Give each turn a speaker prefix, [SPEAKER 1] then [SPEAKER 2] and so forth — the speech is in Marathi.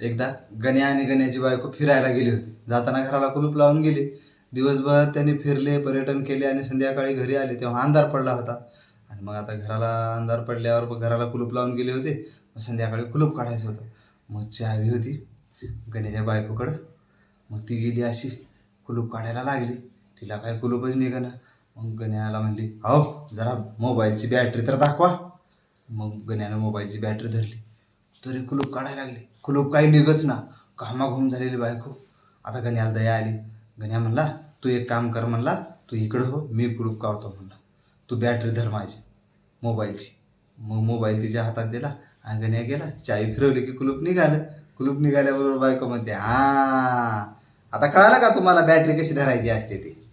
[SPEAKER 1] एकदा गण्या आणि गण्याची बायको फिरायला गेली होती. जाताना घराला कुलूप लावून गेली. दिवसभर त्यांनी फिरले, पर्यटन केले आणि संध्याकाळी घरी आले तेव्हा अंधार पडला होता. आणि मग आता घराला अंधार पडल्यावर मग घराला कुलूप लावून गेले होते. मग संध्याकाळी कुलूप काढायचं होतं. मग चावी होती गण्याच्या बायकोकडं. मग ती गेली अशी कुलूप काढायला लागली. तिला काय कुलूपच निघाना. मग गण्याला म्हणली, अहो जरा मोबाईलची बॅटरी तर दाखवा. मग गण्यानं मोबाईलची बॅटरी धरली तरी कुलूप काढायला लागली. कुलूप काही निघत ना. घामाघूम झालेली बायको. आता गण्याला दया आली. गण्या म्हणला, तू एक काम कर म्हणला, तू इकडं हो, मी कुलूप काढतो म्हणला, तू बॅटरी धर माझी मोबाईलची. मग मोबाईल तिच्या हातात दिला आणि गण्या गेला. चावी फिरवली की कुलूप निघालं. कुलूप निघाल्याबरोबर बायको म्हणते, हा आता कळालं का तुम्हाला बॅटरी कशी धरायची असते ते.